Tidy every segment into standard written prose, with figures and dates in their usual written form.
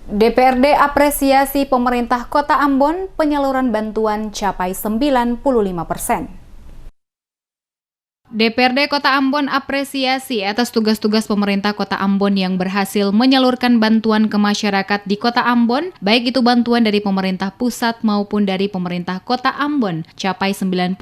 DPRD apresiasi pemerintah Kota Ambon, penyaluran bantuan capai 95%. DPRD Kota Ambon apresiasi atas tugas-tugas pemerintah Kota Ambon yang berhasil menyalurkan bantuan ke masyarakat di Kota Ambon, baik itu bantuan dari pemerintah pusat maupun dari pemerintah Kota Ambon, capai 95%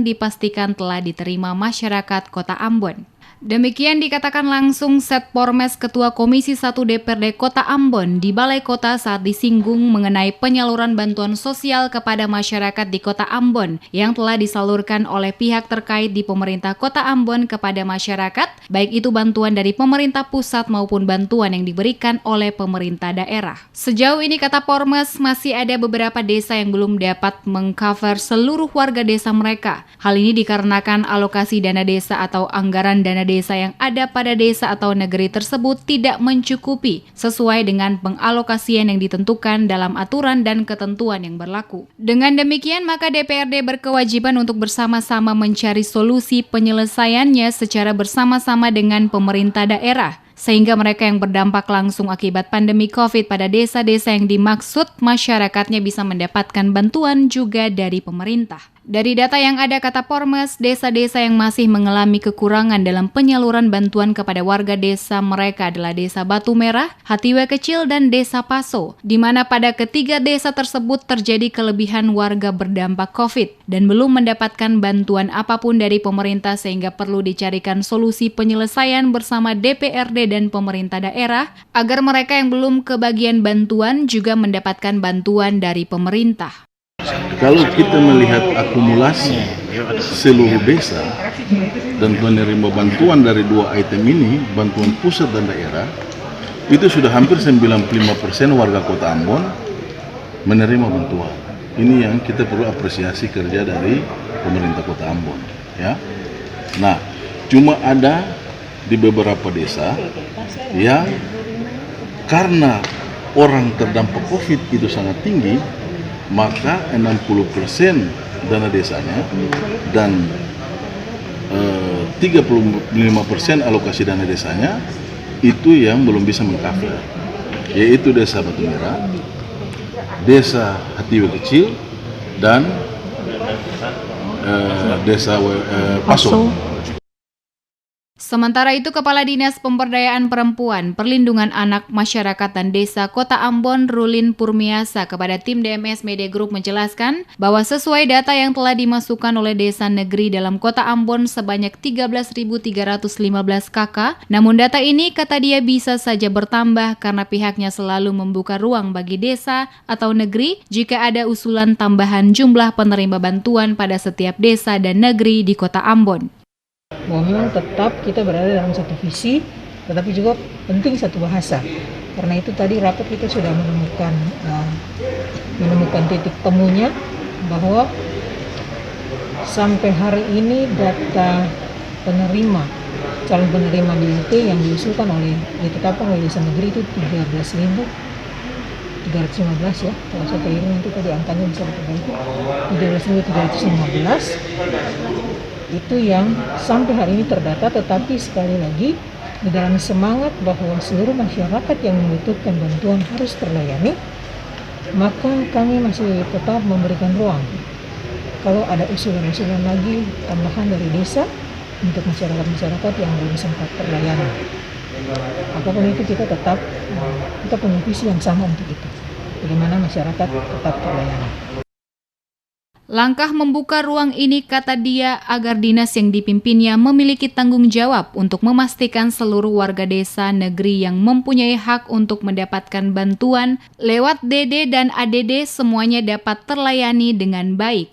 dipastikan telah diterima masyarakat Kota Ambon. Demikian dikatakan langsung Setpormes Ketua Komisi 1 DPRD Kota Ambon di Balai Kota saat disinggung mengenai penyaluran bantuan sosial kepada masyarakat di Kota Ambon yang telah disalurkan oleh pihak terkait di pemerintah Kota Ambon kepada masyarakat, baik itu bantuan dari pemerintah pusat maupun bantuan yang diberikan oleh pemerintah daerah. Sejauh ini, kata Pormes, masih ada beberapa desa yang belum dapat mengcover seluruh warga desa mereka. Hal ini dikarenakan alokasi dana desa atau anggaran dana desa yang ada pada desa atau negeri tersebut tidak mencukupi sesuai dengan pengalokasian yang ditentukan dalam aturan dan ketentuan yang berlaku. Dengan demikian, maka DPRD berkewajiban untuk bersama-sama mencari solusi penyelesaiannya secara bersama-sama dengan pemerintah daerah, sehingga mereka yang berdampak langsung akibat pandemi COVID pada desa-desa yang dimaksud masyarakatnya bisa mendapatkan bantuan juga dari pemerintah. Dari data yang ada, kata Pormes, desa-desa yang masih mengalami kekurangan dalam penyaluran bantuan kepada warga desa mereka adalah Desa Batu Merah, Hatiwe Kecil, dan Desa Paso, di mana pada ketiga desa tersebut terjadi kelebihan warga berdampak COVID dan belum mendapatkan bantuan apapun dari pemerintah sehingga perlu dicarikan solusi penyelesaian bersama DPRD dan pemerintah daerah agar mereka yang belum kebagian bantuan juga mendapatkan bantuan dari pemerintah. Kalau kita melihat akumulasi seluruh desa dan menerima bantuan dari dua item ini, bantuan pusat dan daerah, itu sudah hampir 95% warga Kota Ambon menerima bantuan. Ini yang kita perlu apresiasi kerja dari pemerintah Kota Ambon. Ya. Nah, cuma ada di beberapa desa yang karena orang terdampak COVID itu sangat tinggi, maka 60% dana desanya dan 35% alokasi dana desanya itu yang belum bisa mengcover, yaitu Desa Batu Merah, Desa Hatiwe Kecil, dan Desa Paso. Sementara itu, Kepala Dinas Pemberdayaan Perempuan, Perlindungan Anak, Masyarakat dan Desa Kota Ambon, Rulin Purmiasa, kepada tim DMS Media Group menjelaskan bahwa sesuai data yang telah dimasukkan oleh desa negeri dalam Kota Ambon sebanyak 13.315 KK, namun data ini, kata dia, bisa saja bertambah karena pihaknya selalu membuka ruang bagi desa atau negeri jika ada usulan tambahan jumlah penerima bantuan pada setiap desa dan negeri di Kota Ambon. Bahwa memang tetap kita berada dalam satu visi, tetapi juga penting satu bahasa. Karena itu tadi rapat kita sudah menemukan titik temunya bahwa sampai hari ini data calon penerima BLT yang diusulkan ditetapkan oleh desa negeri itu 13.315 ya. Kalau saya keliru nanti tadi angkanya bisa diperbaiki. 13.315 itu yang sampai hari ini terdata, tetapi sekali lagi di dalam semangat bahwa seluruh masyarakat yang membutuhkan bantuan harus terlayani, maka kami masih tetap memberikan ruang. Kalau ada usulan-usulan lagi tambahan dari desa untuk masyarakat-masyarakat yang belum sempat terlayani, apapun itu kita punya visi yang sama untuk itu. Bagaimana masyarakat tetap terlayani. Langkah membuka ruang ini, kata dia, agar dinas yang dipimpinnya memiliki tanggung jawab untuk memastikan seluruh warga desa negeri yang mempunyai hak untuk mendapatkan bantuan lewat DD dan ADD semuanya dapat terlayani dengan baik.